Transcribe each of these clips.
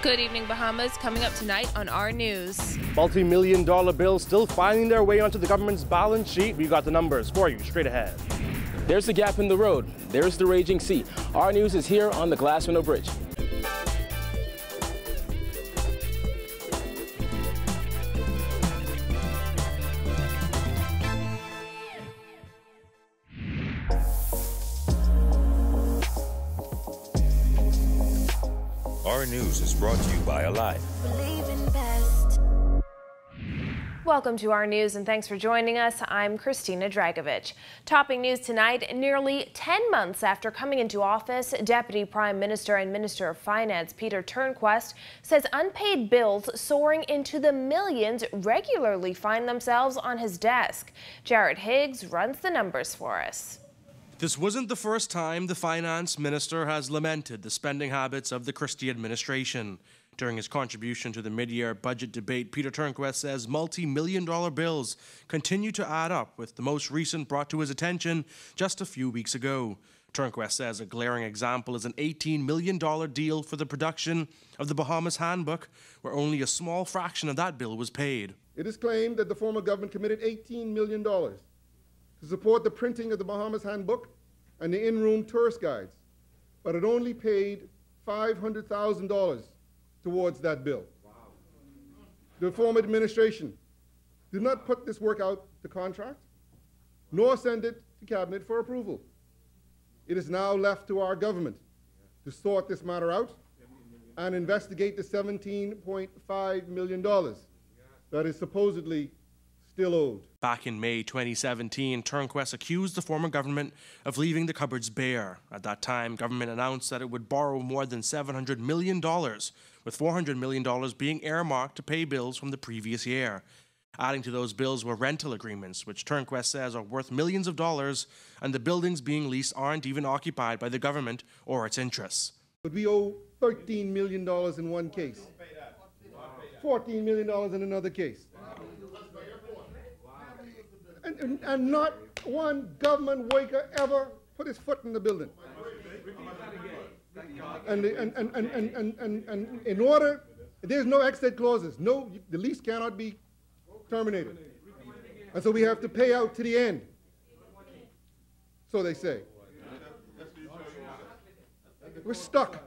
Good evening, Bahamas. Coming up tonight on our news. Multi-million-dollar bills still finding their way onto the government's balance sheet. We've got the numbers for you straight ahead. There's the gap in the road. There's the raging sea. Our news is here on the Glass Window Bridge. Our news is brought to you by Alive. Welcome to our news and thanks for joining us. I'm Christina Dragovich. Topping news tonight, nearly 10 months after coming into office, Deputy Prime Minister and Minister of Finance Peter Turnquest says unpaid bills soaring into the millions regularly find themselves on his desk. Jared Higgs runs the numbers for us. This wasn't the first time the finance minister has lamented the spending habits of the Christie administration. During his contribution to the mid-year budget debate, Peter Turnquest says multi-million-dollar bills continue to add up, with the most recent brought to his attention just a few weeks ago. Turnquest says a glaring example is an $18 million deal for the production of the Bahamas Handbook, where only a small fraction of that bill was paid. It is claimed that the former government committed $18 million to support the printing of the Bahamas Handbook and the in-room tourist guides, but it only paid $500,000 towards that bill. Wow. The former administration did not put this work out to contract, nor send it to Cabinet for approval. It is now left to our government to sort this matter out and investigate the $17.5 million that is supposedly still owed. Back in May 2017, Turnquest accused the former government of leaving the cupboards bare. At that time, government announced that it would borrow more than $700 million, with $400 million being earmarked to pay bills from the previous year. Adding to those bills were rental agreements, which Turnquest says are worth millions of dollars, and the buildings being leased aren't even occupied by the government or its interests. But we owe $13 million in one case, $14 million in another case. And not one government worker ever put his foot in the building. And in order, there's no exit clauses. No, the lease cannot be terminated. And so we have to pay out to the end. So they say. We're stuck.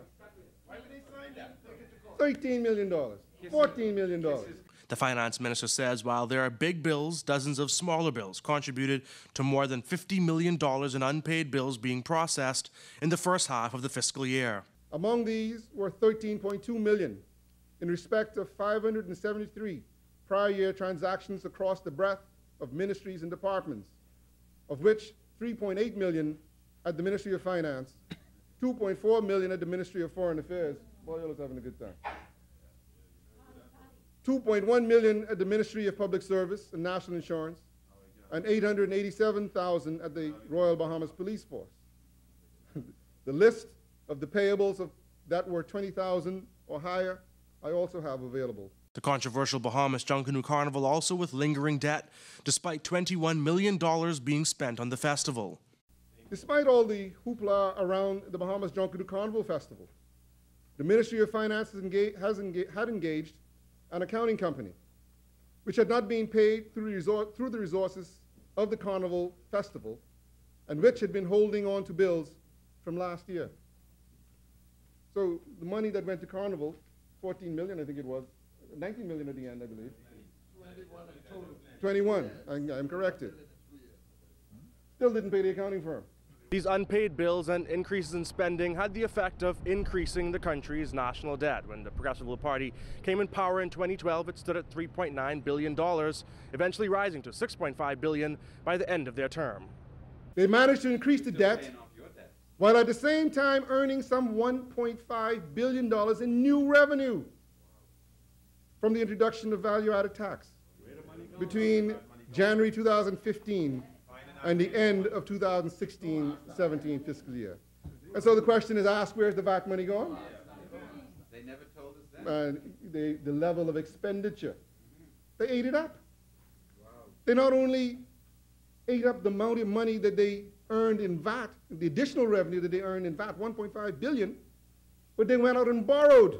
$13 million, $14 million. The finance minister says while there are big bills, dozens of smaller bills contributed to more than $50 million in unpaid bills being processed in the first half of the fiscal year. Among these were $13.2 million in respect of 573 prior year transactions across the breadth of ministries and departments, of which $3.8 million at the Ministry of Finance, $2.4 million at the Ministry of Foreign Affairs. Boy, y'all is having a good time. $2.1 million at the Ministry of Public Service and National Insurance, and $887,000 at the Royal Bahamas Police Force. The list of the payables that were $20,000 or higher, I also have available. The controversial Bahamas Junkanoo Carnival also with lingering debt, despite $21 million being spent on the festival. Despite all the hoopla around the Bahamas Junkanoo Carnival Festival, the Ministry of Finance had engaged an accounting company, which had not been paid through the resources of the Carnival Festival, and which had been holding on to bills from last year. So the money that went to Carnival, $14 million, I think it was, $19 million at the end, I believe. 21, I'm corrected. Still didn't pay the accounting firm. These unpaid bills and increases in spending had the effect of increasing the country's national debt. When the Progressive Liberal Party came in power in 2012, it stood at $3.9 billion, eventually rising to $6.5 billion by the end of their term. They managed to increase the debt while at the same time earning some $1.5 billion in new revenue from the introduction of value-added tax between January 2015 and the end of 2016-17 fiscal year. And so the question is asked, where's the VAT money going? They never told us that. The level of expenditure. They ate it up. Wow. They not only ate up the amount of money that they earned in VAT, the additional revenue that they earned in VAT, $1.5 billion, but they went out and borrowed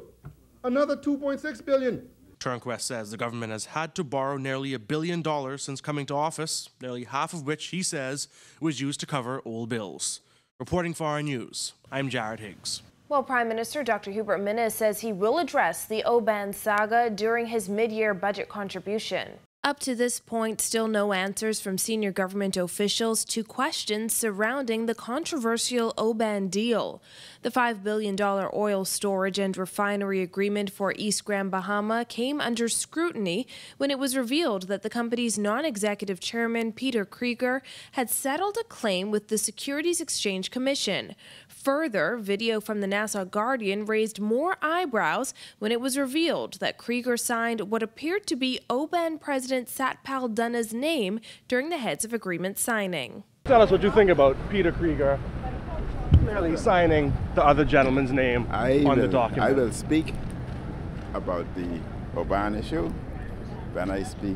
another $2.6 billion. Turnquest says the government has had to borrow nearly $1 billion since coming to office, nearly half of which, he says, was used to cover old bills. Reporting for our news, I'm Jared Higgs. Well, Prime Minister Dr. Hubert Minnis says he will address the Oban saga during his mid-year budget contribution. Up to this point, still no answers from senior government officials to questions surrounding the controversial Oban deal. The $5 billion oil storage and refinery agreement for East Grand Bahama came under scrutiny when it was revealed that the company's non-executive chairman, Peter Krieger, had settled a claim with the Securities Exchange Commission. Further, video from the Nassau Guardian raised more eyebrows when it was revealed that Krieger signed what appeared to be Oban President Satpal Dunna's name during the heads of agreement signing. Tell us what you think about Peter Krieger clearly signing the other gentleman's name on the document. I will speak about the Oban issue when I speak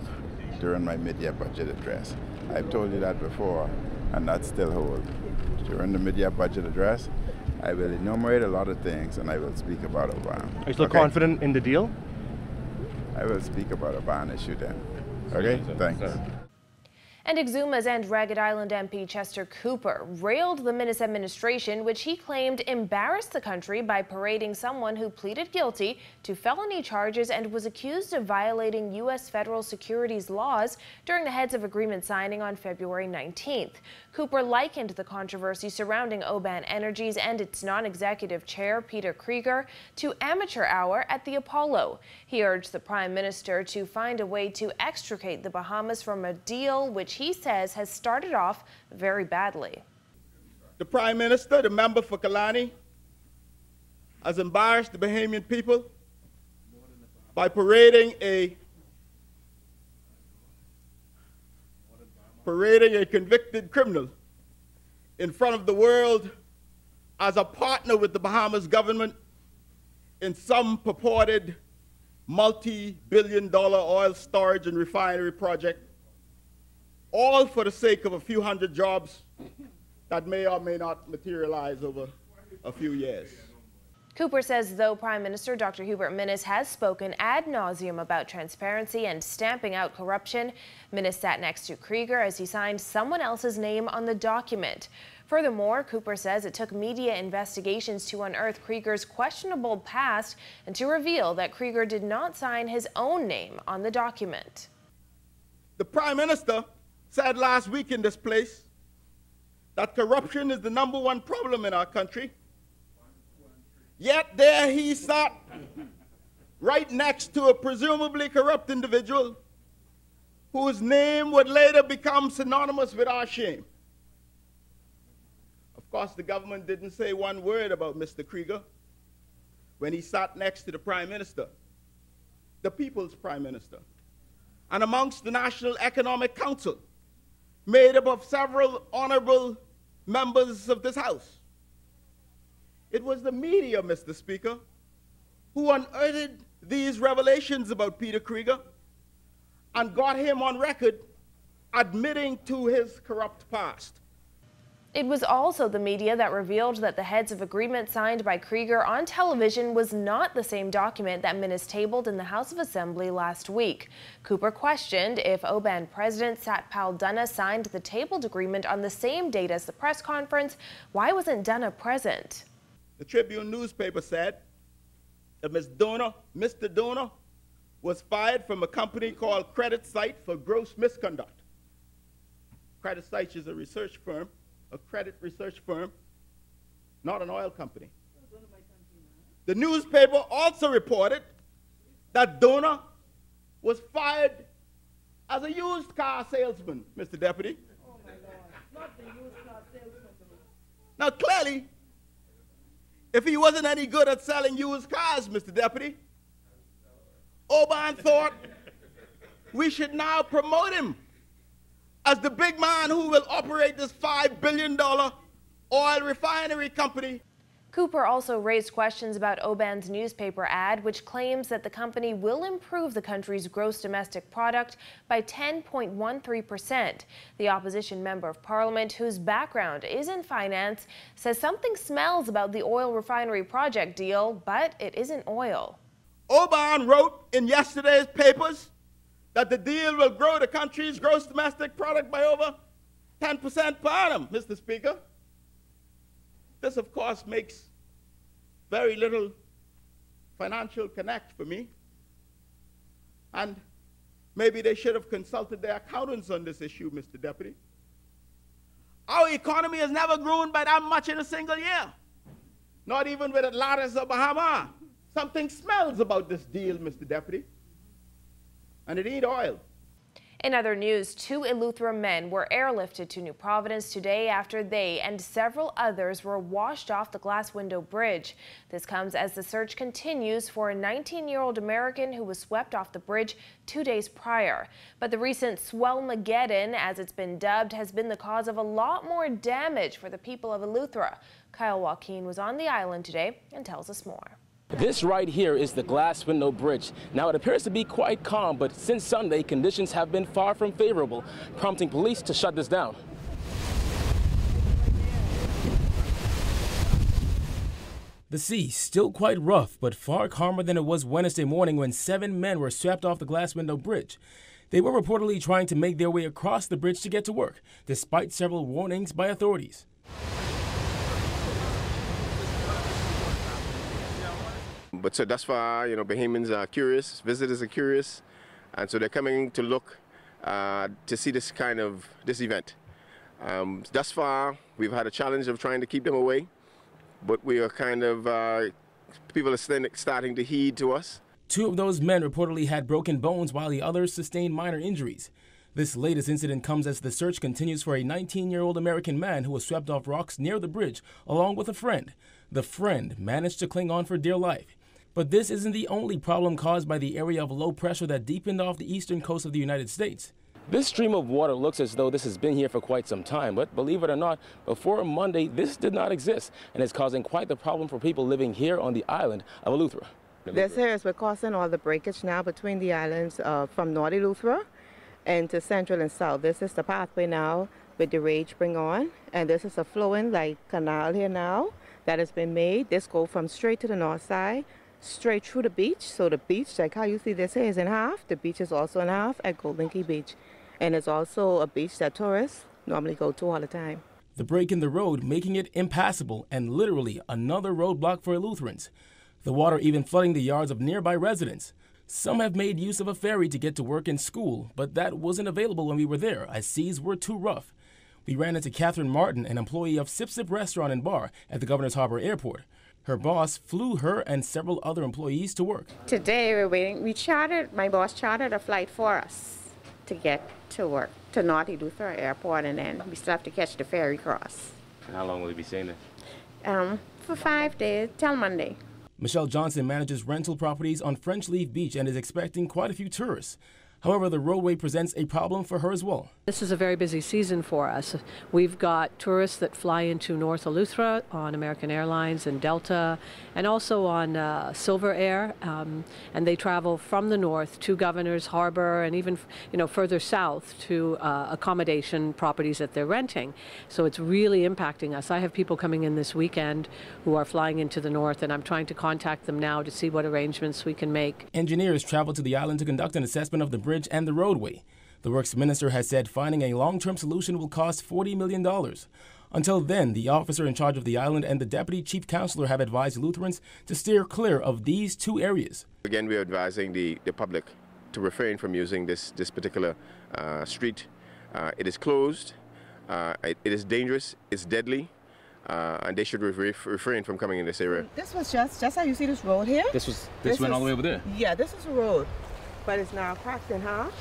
during my mid-year budget address. I've told you that before, and that still holds. During the mid-year budget address, I will enumerate a lot of things, and I will speak about Oban. Are you still confident in the deal? I will speak about Oban issue then. Okay, thanks. And Exuma's and Ragged Island MP Chester Cooper railed the Minnis administration, which he claimed embarrassed the country by parading someone who pleaded guilty to felony charges and was accused of violating U.S. federal securities laws during the heads of agreement signing on February 19th. Cooper likened the controversy surrounding Oban Energies and its non-executive chair, Peter Krieger, to amateur hour at the Apollo. He urged the Prime Minister to find a way to extricate the Bahamas from a deal which he says has started off very badly. The Prime Minister, the member for Kalani, has embarrassed the Bahamian people by parading a convicted criminal in front of the world as a partner with the Bahamas government in some purported multi-billion-dollar oil storage and refinery project, all for the sake of a few hundred jobs that may or may not materialize over a few years. Cooper says though Prime Minister Dr. Hubert Minnis has spoken ad nauseum about transparency and stamping out corruption, Minnis sat next to Krieger as he signed someone else's name on the document. Furthermore, Cooper says it took media investigations to unearth Krieger's questionable past and to reveal that Krieger did not sign his own name on the document. The Prime Minister said last week in this place that corruption is the #1 problem in our country. Yet there he sat right next to a presumably corrupt individual whose name would later become synonymous with our shame. Of course, the government didn't say one word about Mr. Krieger when he sat next to the Prime Minister, the people's Prime Minister, and amongst the National Economic Council, made up of several honorable members of this House. It was the media, Mr. Speaker, who unearthed these revelations about Peter Krieger and got him on record admitting to his corrupt past. It was also the media that revealed that the heads of agreement signed by Krieger on television was not the same document that Minnis tabled in the House of Assembly last week. Cooper questioned if Oban President Satpal Dunna signed the tabled agreement on the same date as the press conference. Why wasn't Dunna present? The Tribune newspaper said that Mr. Donor was fired from a company called Credit Sight for gross misconduct. Credit Sight is a research firm, a credit research firm, not an oil company. The newspaper also reported that Donor was fired as a used car salesman, Mr. Deputy. Oh my Lord, not the used car salesman. Now clearly, if he wasn't any good at selling used cars, Mr. Deputy, Oban thought we should now promote him as the big man who will operate this $5 billion oil refinery company. Cooper also raised questions about Oban's newspaper ad, which claims that the company will improve the country's gross domestic product by 10.13%. The opposition member of parliament, whose background is in finance, says something smells about the oil refinery project deal, but it isn't oil. Oban wrote in yesterday's papers that the deal will grow the country's gross domestic product by over 10% per annum, Mr. Speaker. This, of course, makes very little financial connect for me. And maybe they should have consulted their accountants on this issue, Mr. Deputy. Our economy has never grown by that much in a single year, not even with Atlantis or Bahama. Something smells about this deal, Mr. Deputy, and it ain't oil. In other news, 2 Eleuthera men were airlifted to New Providence today after they and several others were washed off the Glass Window Bridge. This comes as the search continues for a 19-year-old American who was swept off the bridge 2 days prior. But the recent Swellmageddon, as it's been dubbed, has been the cause of a lot more damage for the people of Eleuthera. Kyle Joaquin was on the island today and tells us more. This right here is the Glass Window Bridge. Now, it appears to be quite calm, but since Sunday, conditions have been far from favorable, prompting police to shut this down. The sea still quite rough, but far calmer than it was Wednesday morning when 7 men were swept off the Glass Window Bridge. They were reportedly trying to make their way across the bridge to get to work, despite several warnings by authorities. But so thus far, Bahamians are curious, visitors are curious, and so they're coming to look to see this event. Thus far, we've had a challenge of trying to keep them away, but we are people are starting to heed to us. 2 of those men reportedly had broken bones while the others sustained minor injuries. This latest incident comes as the search continues for a 19-year-old American man who was swept off rocks near the bridge along with a friend. The friend managed to cling on for dear life. But this isn't the only problem caused by the area of low pressure that deepened off the eastern coast of the United States. This stream of water looks as though this has been here for quite some time, but believe it or not, before Monday, this did not exist and is causing quite the problem for people living here on the island of Eleuthera. This here is what causing all the breakage now between the islands from North Eleuthera and to central and south. This is the pathway now with the rage bring on, and this is a flowing canal here now that has been made. This goes from straight to the north side, straight through the beach. So the beach, like how you see this here, is in half. The beach is also in half at Golden Key Beach. And it's also a beach that tourists normally go to all the time. The break in the road making it impassable and literally another roadblock for Eleutherans. The water even flooding the yards of nearby residents. Some have made use of a ferry to get to work and school, but that wasn't available when we were there as seas were too rough. We ran into Catherine Martin, an employee of Sip Sip Restaurant and Bar at the Governor's Harbor Airport. Her boss flew her and several other employees to work. Today we're waiting. My boss chartered a flight for us to get to work to North Eleuthera Airport, and then we still have to catch the ferry cross. And how long will you be staying there? For 5 days, till Monday. Michelle Johnson manages rental properties on French Leaf Beach and is expecting quite a few tourists. However, the roadway presents a problem for her as well. This is a very busy season for us. We've got tourists that fly into North Eleuthera on American Airlines and Delta, and also on Silver Air, and they travel from the north to Governor's Harbor and even further south to accommodation properties that they're renting. So it's really impacting us. I have people coming in this weekend who are flying into the north, and I'm trying to contact them now to see what arrangements we can make. Engineers traveled to the island to conduct an assessment of the bridge and the roadway. The Works Minister has said finding a long-term solution will cost $40 million. Until then, the officer in charge of the island and the Deputy Chief Counselor have advised Lutherans to steer clear of these 2 areas. Again, we are advising the public to refrain from using this particular street. It is closed, it is dangerous, it's deadly, and they should refrain from coming in this area. This was just how you see this road here? This went all the way over there? Yeah, this is a road, but it's now cracked in half,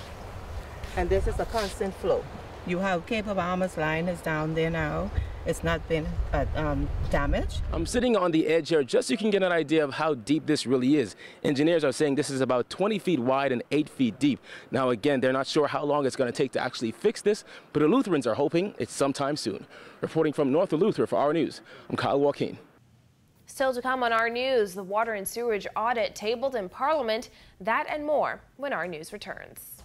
and this is a constant flow. You have Cape of Bahamas line is down there now. It's not been damaged. I'm sitting on the edge here just so you can get an idea of how deep this really is. Engineers are saying this is about 20 feet wide and 8 feet deep. Now again, they're not sure how long it's going to take to actually fix this, but the Lutherans are hoping it's sometime soon. Reporting from North Eleuthera for Our News, I'm Kyle Joaquin. Still to come on Our News, the water and sewage audit tabled in Parliament. That and more when Our News returns.